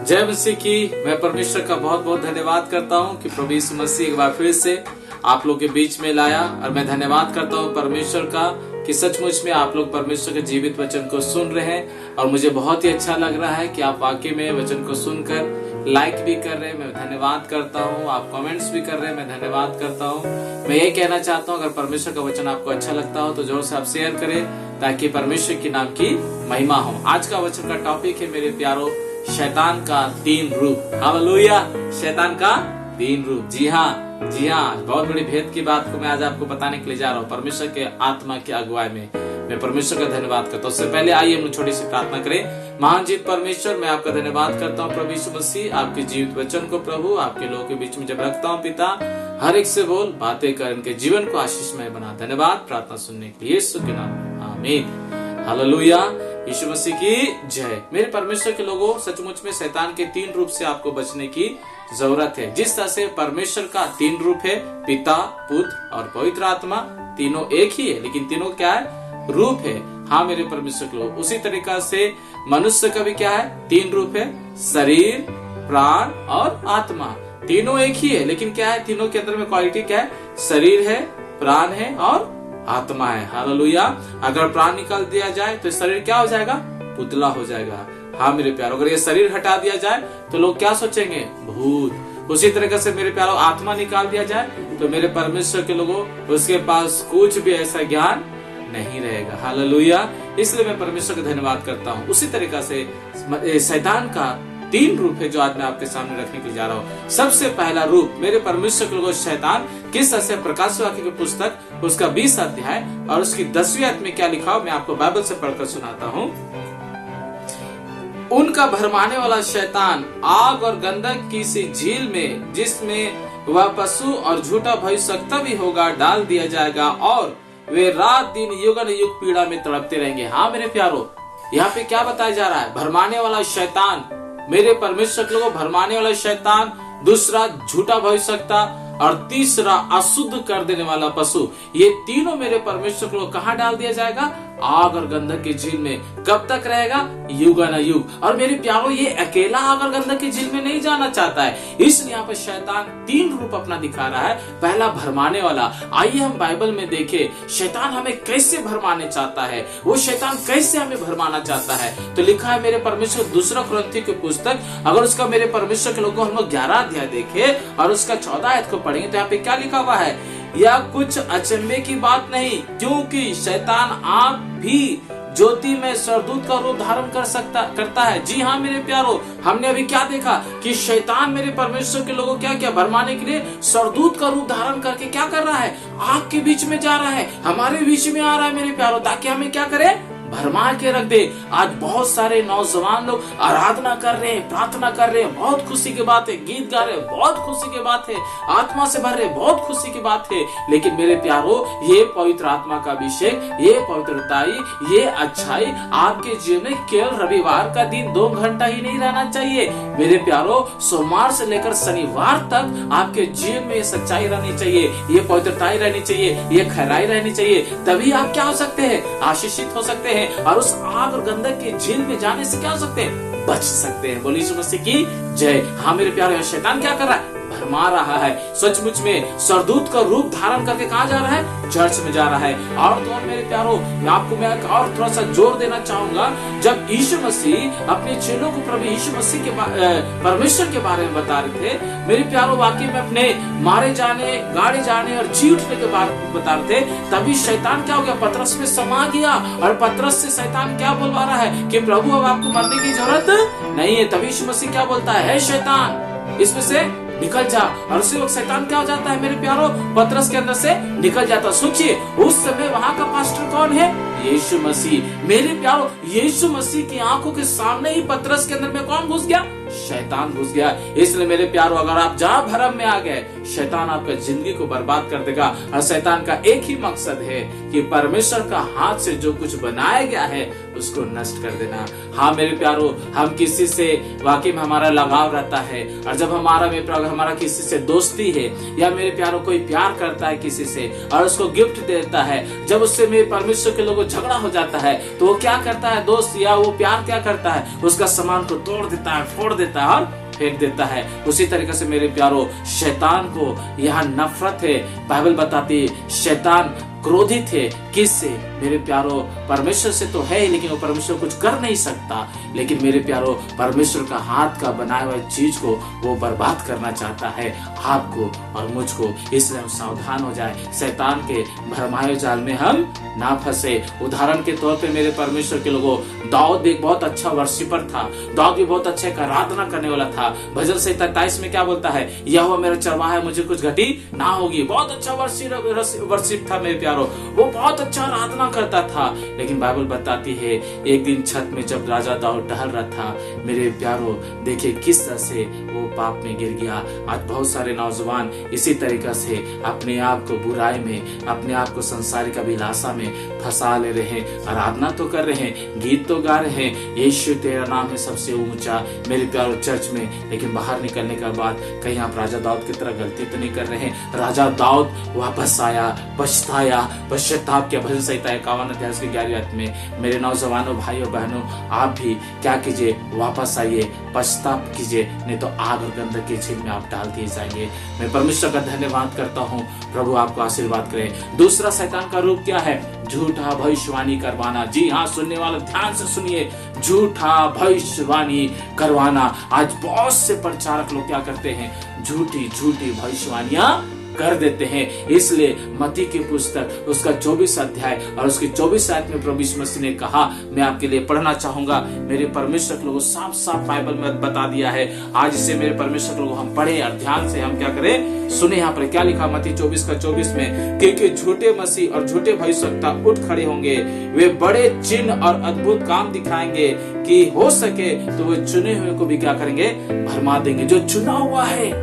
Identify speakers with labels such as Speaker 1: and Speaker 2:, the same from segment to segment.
Speaker 1: जय मसीह की। मैं परमेश्वर का बहुत बहुत धन्यवाद करता हूँ कि प्रभु यीशु मसीह एक बार फिर से आप लोग के बीच में लाया। और मैं धन्यवाद करता हूँ परमेश्वर का कि सचमुच में आप लोग परमेश्वर के जीवित वचन को सुन रहे हैं। और मुझे बहुत ही अच्छा लग रहा है कि आप वाकई में वचन को सुनकर लाइक भी कर रहे हैं, मैं धन्यवाद करता हूँ। आप कमेंट्स भी कर रहे हैं, मैं धन्यवाद करता हूँ। मैं ये कहना चाहता हूँ, अगर परमेश्वर का वचन आपको अच्छा लगता हो तो जोर से आप शेयर करें ताकि परमेश्वर के नाम की महिमा हो। आज का वचन का टॉपिक है मेरे प्यारो, शैतान का 3 रूप। हालेलुया, शैतान का 3 रूप। जी हाँ, बहुत बड़ी भेद की बात को मैं आज आपको बताने के लिए जा रहा हूँ परमेश्वर के आत्मा की अगुवाई में। मैं परमेश्वर का धन्यवाद करता हूँ। उससे पहले आइए हम छोटी सी प्रार्थना करें। महान जीत परमेश्वर, मैं आपका धन्यवाद करता हूँ प्रभु यीशु मसीह, आपके जीवित वचन को प्रभु आपके लोगों के बीच में जब रखता हूँ पिता, हर एक से बोल, बातें कर, इनके जीवन को आशीषमय बना। धन्यवाद प्रार्थना सुनने के लिए यीशु के नाम में, आमीन। हालेलुया, यीशु मसीह की जय। मेरे परमेश्वर के लोगों, सचमुच में शैतान के 3 रूप से आपको बचने की जरूरत है। जिस तरह से परमेश्वर का 3 रूप है, पिता, पुत्र और पवित्र आत्मा, तीनों एक ही है लेकिन तीनों क्या है? रूप है। हाँ मेरे परमेश्वर के लोग, उसी तरीका से मनुष्य का भी क्या है? 3 रूप है, शरीर, प्राण और आत्मा। तीनों एक ही है लेकिन क्या है? तीनों के अंदर में क्वालिटी क्या है? शरीर है, प्राण है और आत्मा है। हालेलुया। अगर प्राण निकाल दिया जाए तो शरीर क्या हो जाएगा? पुतला हो जाएगा। हाँ मेरे प्यारो, अगर ये शरीर हटा दिया जाए तो लोग क्या सोचेंगे? भूत। उसी तरीके से मेरे प्यारो, आत्मा निकाल दिया जाए तो मेरे परमेश्वर के लोगों, उसके पास कुछ भी ऐसा ज्ञान नहीं रहेगा। हालेलुया। इसलिए मैं परमेश्वर का धन्यवाद करता हूँ। उसी तरीका से शैतान का 3 रूप है जो आज मैं आपके सामने रखने के लिए जा रहा हूँ। सबसे पहला रूप मेरे परमेश्वर के लोगों, शैतान किस तरह से प्रकाश वाक्य की पुस्तक उसका 20 अध्याय और उसकी 10वीं आयत में क्या लिखा हो, मैं आपको बाइबल से पढ़कर सुनाता हूँ। उनका भरमाने वाला शैतान आग और गंधक की सी झील में, जिसमें वह पशु और झूठा भविष्यवक्ता भी होगा, डाल दिया जाएगा और वे रात दिन युगन युग पीड़ा में तड़पते रहेंगे। हाँ मेरे प्यारो, यहाँ पे क्या बताया जा रहा है? भरमाने वाला शैतान, मेरे परमेश्वर के लोगों, भरमाने वाला शैतान, दूसरा झूठा भविष्यवक्ता और तीसरा अशुद्ध कर देने वाला पशु, ये तीनों मेरे परमेश्वर को कहाँ डाल दिया जाएगा? आग और गंधक की झील में। कब तक रहेगा? युग न युग। और मेरे प्यारो, ये अकेला आग और गंधक की झील में नहीं जाना चाहता है, इसलिए यहाँ पर शैतान 3 रूप अपना दिखा रहा है। पहला भरमाने वाला। आइए हम बाइबल में देखें शैतान हमें कैसे भरमाने चाहता है, वो शैतान कैसे हमें भरमाना चाहता है। तो लिखा है मेरे परमेश्वर 2 कुरिन्थियों की पुस्तक, अगर उसका मेरे परमेश्वर के लोगों हम लोग 11 अध्याय देखे और उसका 14 आयत को पढ़ेंगे तो यहाँ पे क्या लिखा हुआ है? यह कुछ अचंभे की बात नहीं, क्योंकि शैतान आप भी ज्योति में सरदूत का रूप धारण करता है। जी हाँ मेरे प्यारो, हमने अभी क्या देखा कि शैतान मेरे परमेश्वर के लोगों क्या भरमाने के लिए सरदूत का रूप धारण करके क्या कर रहा है? आग के बीच में जा रहा है, हमारे बीच में आ रहा है मेरे प्यारो, ताकि हमें क्या करे? भरमा के रख दे। आज बहुत सारे नौजवान लोग आराधना कर रहे हैं, प्रार्थना कर रहे हैं, बहुत खुशी की बात है, गीत गा रहे हैं, बहुत खुशी की बात है, आत्मा से भर रहे, बहुत खुशी की बात है। लेकिन मेरे प्यारो, ये पवित्र आत्मा का अभिषेक, ये पवित्रताई, ये अच्छाई आपके जीवन में केवल रविवार का दिन 2 घंटा ही नहीं रहना चाहिए। मेरे प्यारो, सोमवार से लेकर शनिवार तक आपके जीवन में ये सच्चाई रहनी चाहिए, ये पवित्रताई रहनी चाहिए, ये खराई रहनी चाहिए। तभी आप क्या हो सकते हैं? आशीषित हो सकते हैं और उस आग और गंधक की झील में जाने से क्या हो सकते हैं? बच सकते हैं। बोलिए यीशु मसीह की जय। हाँ मेरे प्यारे, शैतान क्या कर रहा है? भरमा रहा है। सचमुच में सरदूत का रूप धारण करके कहाँ जा रहा है? चर्च में जा रहा है। और तो और मेरे प्यारो, आपको मैं और थोड़ा सा जोर देना चाहूंगा, जब यीशु मसीह अपने चेलों को प्रभु यीशु मसीह के परमेश्वर के बारे में बता रहे थे, मेरे प्यारो वाकई में अपने मारे जाने, गाड़े जाने और जी उठने के बारे में बता रहे थे, तभी शैतान क्या हो गया? पतरस में समा गया और पतरस से शैतान क्या बोलवा रहा है कि प्रभु अब आपको मरने की जरूरत नहीं है। तभी यीशु मसीह क्या बोलता है? शैतान इसमें से निकल जा। और उसी वक्त शैतान क्या हो जाता है मेरे प्यारो? पतरस के अंदर से निकल जाता। सोचिए उस समय वहां का पास्टर कौन है? यीशु मसीह। मेरे प्यारो, यीशु मसीह की आंखों के सामने ही पतरस के अंदर में कौन घुस गया? शैतान घुस गया। इसलिए मेरे प्यारो, अगर आप जहां भरम में आ गए, शैतान आपका जिंदगी को बर्बाद कर देगा। और शैतान का एक ही मकसद है कि परमेश्वर का हाथ से जो कुछ बनाया गया है उसको नष्ट कर देना। हाँ मेरे प्यारो, हम किसी से वाकई में हमारा लगाव रहता है, और जब हमारा किसी से दोस्ती है, या मेरे प्यारो कोई प्यार करता है किसी से और उसको गिफ्ट देता है, जब उससे मेरे परमेश्वर के लोगों झगड़ा हो जाता है तो वो क्या करता है दोस्त या वो प्यार क्या करता है, उसका सामान को तोड़ देता है, फोड़ देता है और फेंक देता है। उसी तरीके से मेरे प्यारो शैतान को यहाँ नफरत है। बाइबल बताती है शैतान क्रोधित है, किससे? मेरे प्यारो परमेश्वर से तो है, लेकिन वो परमेश्वर कुछ कर नहीं सकता, लेकिन मेरे प्यारो परमेश्वर का हाथ का बनाया हुआ चीज को वो बर्बाद करना चाहता है, आपको और मुझको। इसलिए हम सावधान हो जाए, शैतान के भरमाए जाल में हम ना फंसे। उदाहरण के तौर पे मेरे परमेश्वर के लोगों, दाऊद भी एक बहुत अच्छा वर्शिपर था, दाऊद भी बहुत अच्छे का आराधना करने वाला था। भजन संहिता 23 में क्या बोलता है? यहोवा मेरा चरवाहा है, मुझे कुछ घटी ना होगी। बहुत अच्छा वर्शिप था मेरे प्यारो, वो बहुत अच्छा आराधना करता था। लेकिन बाइबल बताती है एक दिन छत में जब राजा दाऊद टहल रहा था, मेरे प्यारो देखिए किस तरह से वो पाप में गिर गया। आज बहुत सारे नौजवान इसी तरीका से अपने आप को बुराई में, अपने आप को संसारिक अभिलाषा में फंसा ले रहे हैं। आराधना तो कर रहे हैं, गीत तो गा रहे हैं, यीशु तेरा नाम है सबसे ऊंचा, मेरे प्यारो चर्च में, लेकिन बाहर निकलने के बाद कहीं आप राजा दाऊद की तरह गलती तो नहीं कर रहे हैं। राजा दाऊद वापस आया, पछताया, पश्चाताप किया। भजन संहिता 51 अध्याय की 11वीं आयत में मेरे नौजवानों भाइयों बहनों, आप भी क्या कीजिए? वापस आइए, पश्चाताप कीजिए, नहीं तो आग और गंधक की झील में आप डाल दिए जाएंगे। मैं परमेश्वर का धन्यवाद करता हूँ, प्रभु आपको आशीर्वाद करे। दूसरा शैतान का रूप क्या है? झूठा भविष्यवाणी करवाना। जी हाँ, सुनने वाले ध्यान से सुनिए, झूठा भविष्यवाणी करवाना। आज बहुत से प्रचारक लोग क्या करते हैं? झूठी भविष्यवाणियां कर देते हैं। इसलिए मत्ती की पुस्तक उसका 24 अध्याय और उसकी 24 आयत में प्रभु यीशु मसीह ने कहा, मैं आपके लिए पढ़ना चाहूंगा। मेरे परमेश्वर लोगों साफ साफ बाइबल में बता दिया है। आज इसे मेरे परमेश्वर लोगों हम पढ़े और ध्यान से हम क्या करें? सुने। यहाँ पर क्या लिखा मत्ती 24 का 24 में, क्योंकि झूठे मसीह और झूठे भविष्यवक्ता उठ खड़े होंगे, वे बड़े चिन्ह और अद्भुत काम दिखाएंगे कि हो सके तो वे चुने हुए को भी क्या करेंगे? भरमा देंगे। जो चुना हुआ है,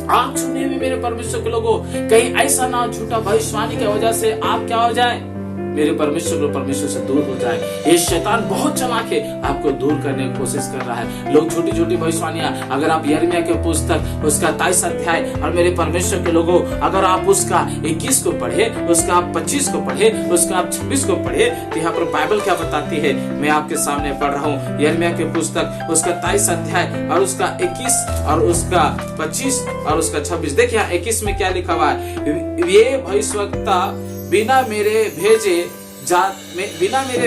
Speaker 1: आप चुने हुए मेरे परमेश्वर के लोगों, कहीं ऐसा ना झूठा भविष्यवाणी की वजह से आप क्या हो जाए? मेरे परमेश्वर से दूर हो जाए। ये शैतान बहुत चालाक है, आपको दूर करने की कोशिश कर रहा है। लोग छोटी छोटी भविष्यवाणियां, अगर आप यिर्मयाह के पुस्तक उसका 23 अध्याय और मेरे परमेश्वर के लोगों, अगर आप उसका 21 को पढ़े, उसका आप 25 को पढ़े, उसका आप 26 को पढ़े, तो यहाँ पर बाइबल क्या बताती है मैं आपके सामने पढ़ रहा हूँ। यिर्मयाह के पुस्तक उसका 23 अध्याय और उसका 21 और उसका 25 और उसका 26। देखिए 21 में क्या लिखा हुआ है? ये भविष्यवक्ता बिना मेरे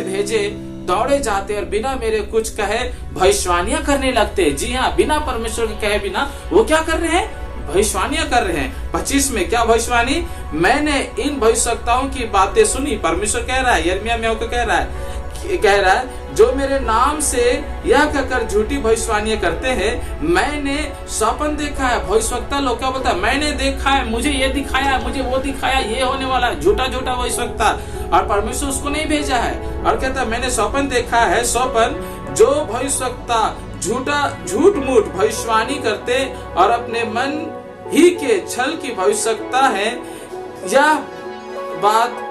Speaker 1: भेजे दौड़े जाते और बिना मेरे कुछ कहे भविष्यवाणियां करने लगते। जी हाँ, बिना परमेश्वर के कहे बिना वो क्या कर रहे हैं? भविष्यवाणियां कर रहे हैं। 25 में क्या भविष्यवाणी? मैंने इन भविष्यवक्ताओं की बातें सुनी। परमेश्वर कह रहा है, यिर्मयाह में होकर कह रहा है, जो मेरे नाम से यह कहकर झूठी भविष्यवाणियां करते हैं, मैंने स्वप्न देखा है। भविष्यवक्ता लोग क्या बोलता है? मैंने देखा है, मुझे ये दिखाया, मुझे वो दिखाया, ये होने वाला है। झूठा भविष्यवक्ता, और परमेश्वर उसको नहीं भेजा है और कहता है मैंने स्वप्न देखा है। स्वप्न जो भविष्यवक्ता झूठ मूठ भविष्यवाणी करते और अपने मन ही के छल की भविष्यवक्ता है, यह बात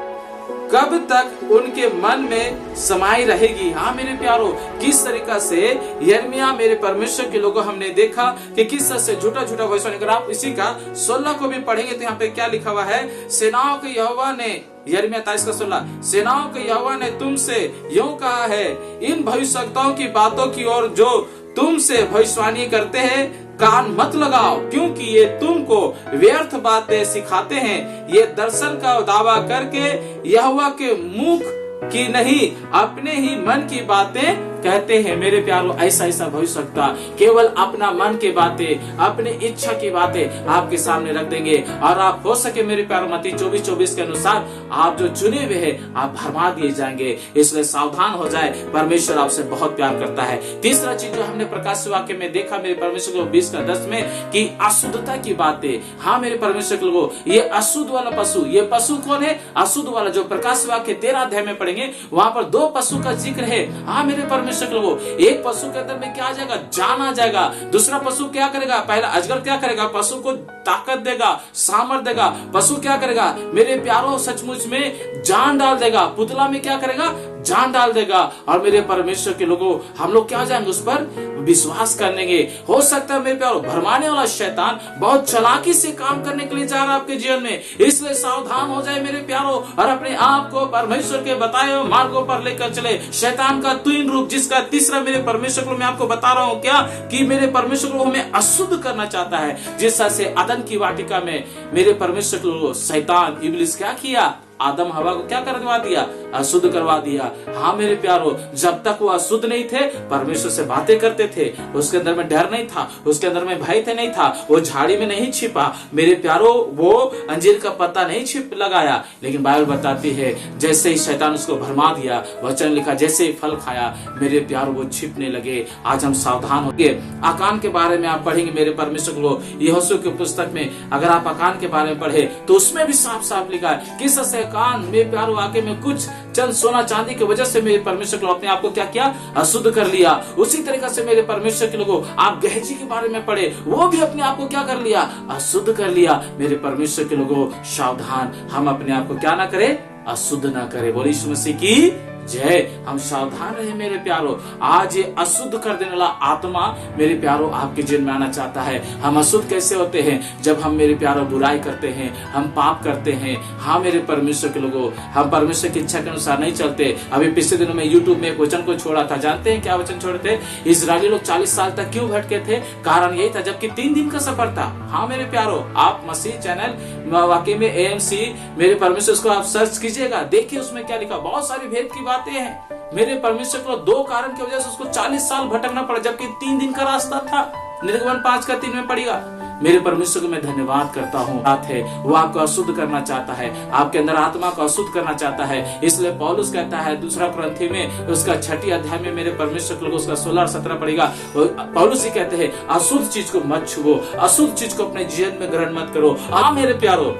Speaker 1: कब तक उनके मन में समाई रहेगी? हाँ मेरे प्यारो, किस तरीका से यिर्मयाह मेरे परमेश्वर के लोगों हमने देखा कि किस तरह से झूठा भविष्यवाणी। अगर आप इसी का 16 को भी पढ़ेंगे तो यहाँ पे क्या लिखा हुआ है? सेनाओं के यहोवा ने, यिर्मयाह 23 का 16, सेनाओं के यहोवा ने तुमसे यूं कहा है, इन भविष्यवक्ताओं की बातों की ओर जो तुमसे भविष्यवाणी करते हैं कान मत लगाओ, क्योंकि ये तुमको व्यर्थ बातें सिखाते हैं। ये दर्शन का दावा करके यहोवा के मुख की नहीं, अपने ही मन की बातें कहते हैं। मेरे प्यारो, ऐसा भविष्यवक्ता केवल अपना मन की बातें, अपनी इच्छा की बातें आपके सामने रख देंगे, और आप हो सके मेरे प्यारो मत्ती 24:24 के अनुसार आप जो चुने हुए हैं आप भरमा दिए जाएंगे। इसलिए सावधान हो जाए, परमेश्वर आपसे बहुत प्यार करता है। तीसरा चीज जो हमने प्रकाश वाक्य में देखा मेरे परमेश्वर को 20:10 में कि अशुद्धता की बातें। हाँ मेरे परमेश्वर के लोगों, ये अशुद्ध वाला पशु, ये पशु कौन है? अशुद्ध वाला। जो प्रकाश वाक्य 13 अध्याय में पढ़ेंगे वहां पर 2 पशु का जिक्र है। हाँ मेरे परमेश्वर परमेश्वर के लोगों, एक पशु के अंदर में क्या आ जाएगा? जान आ जाएगा। दूसरा पशु क्या करेगा? पहला अजगर क्या करेगा? पशु को ताकत देगा, सामर्थ देगा। पशु क्या करेगा? मेरे प्यारों सचमुच में जान डाल देगा। पुतला में क्या करेगा? जान डाल देगा। और मेरे परमेश्वर के लोगों, हम लोग क्या जाएंगे? उस पर विश्वास करेंगे। हो सकता है मेरे प्यारों, भरमाने वाला शैतान बहुत चालाकी से काम करने के लिए जा रहा है आपके जीवन में, इसलिए सावधान हो जाए मेरे प्यारों, और अपने आप को परमेश्वर के बताए हुए मार्गों पर लेकर चले। शैतान का तीन रूप, जिसका तीसरा मेरे परमेश्वर को मैं आपको बता रहा हूं क्या, कि मेरे परमेश्वर को हमें अशुद्ध करना चाहता है। जिस तरह से अदन की वाटिका में मेरे परमेश्वर को शैतान इब्लिस क्या किया? आदम हवा को क्या करवा दिया? अशुद्ध करवा दिया। हाँ मेरे प्यारों, जब तक वो अशुद्ध नहीं थे, परमेश्वर से बातें करते थे, उसके अंदर में डर नहीं था, उसके अंदर में भय नहीं था, वो झाड़ी में नहीं छिपा मेरे प्यारों, वो अंजीर का पत्ता नहीं छिप लगाया। लेकिन बाइबल बताती है जैसे ही शैतान उसको भरमा दिया, वचन लिखा जैसे ही फल खाया मेरे प्यारों वो छिपने लगे। आज हम सावधान होंगे। आकान के बारे में आप पढ़ेंगे मेरे परमेश्वर को, यहोशू की पुस्तक में अगर आप आकान के बारे में पढ़े तो उसमें भी साफ साफ लिखा है किस से कान मेरे प्यारों वाकई में कुछ चंद सोना चांदी की वजह से मेरे परमेश्वर को अपने आप को क्या किया? अशुद्ध कर लिया। उसी तरीके से मेरे परमेश्वर के लोगों, आप गहजी के बारे में पढ़े, वो भी अपने आप को क्या कर लिया? अशुद्ध कर लिया। मेरे परमेश्वर के लोगों, सावधान, हम अपने आप को क्या ना करें? अशुद्ध ना करें। बोले यीशु मसीह की जय। हम सावधान रहे मेरे प्यारों। आज ये अशुद्ध कर देने वाला आत्मा मेरे प्यारों आपके जीवन में आना चाहता है। हम अशुद्ध कैसे होते हैं? जब हम मेरे प्यारों बुराई करते हैं, हम पाप करते हैं। हाँ मेरे परमेश्वर के लोगों, हम परमेश्वर की इच्छा के अनुसार नहीं चलते। अभी पिछले दिनों में यूट्यूब में एक वचन को छोड़ा था, जानते हैं क्या वचन छोड़े थे? इजरायली लोग 40 साल तक क्यों भटके थे? कारण यही था, जबकि 3 दिन का सफर था। हाँ मेरे प्यारों, आप मसीह चैनल वाकई में AMC मेरे परमेश्वर, उसको आप सर्च कीजिएगा, देखिए उसमें क्या लिखा। बहुत सारी भेद की बातें हैं। मेरे परमेश्वर को 2 कारण की वजह से उसको 40 साल भटकना पड़ा, जबकि 3 दिन का रास्ता था। निर्गमन 5:3 में पड़ेगा। मेरे परमेश्वर को मैं धन्यवाद करता हूँ। बात है वो आपको अशुद्ध करना चाहता है, आपके अंदर आत्मा को अशुद्ध करना चाहता है। इसलिए पौलुस कहता है 2 कुरिन्थी में उसका 6 अध्याय में मेरे परमेश्वर को उसका 16 और 17 पड़ेगा। पौलुस ही कहते हैं अशुद्ध चीज को मत छुओ, अशुद्ध चीज को अपने जीवन में ग्रहण मत करो। हाँ मेरे प्यारो,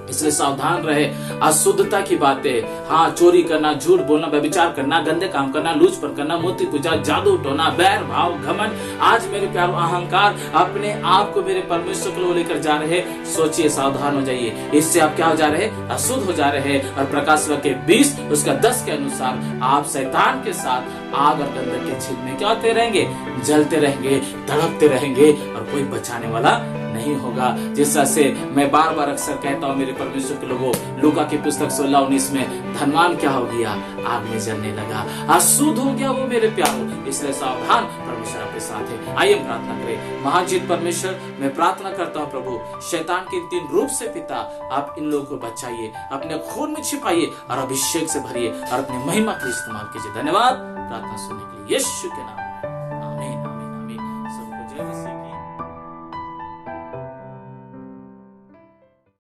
Speaker 1: इसलिए सावधान रहे अशुद्धता की बातें। हाँ, चोरी करना, झूठ बोलना, व्यभिचार करना, गंदे काम करना, लूचपन करना, मूर्ति पूजा, जादू टोना, बैर भाव, घमंड, आज मेरे प्यारों अहंकार, अपने आप को मेरे परमेश्वर को लेकर जा रहे। सोचिए, सावधान हो जाइए। इससे आप क्या हो जा रहे? अशुद्ध हो जा रहे। और प्रकाश के 20 उसका 10 के अनुसार आप शैतान के साथ आग और गंधक के झील में क्या होते रहेंगे? जलते रहेंगे, तड़पते रहेंगे, और कोई बचाने वाला नहीं होगा। जिस तरह से मैं बार बार अक्सर कहता हूँ मेरे परमेश्वर के लोगों, लूका की पुस्तक 16:19 में धनवान क्या हो गया? आग में जलने लगा, अशुद्ध हो गया वो मेरे प्यारों। इसलिए सावधान, परमेश्वर आपके साथ है। आइए हम प्रार्थना करें। महाजीत परमेश्वर, मैं प्रार्थना करता हूँ प्रभु, शैतान के 3 रूप से पिता, आप इन लोगों को बचाइए, अपने खून में छिपाइए और अभिषेक से भरिए और अपने महिमा के इस्तेमाल कीजिए। धन्यवाद, प्रार्थना सुनने के लिए यीशु के नाम।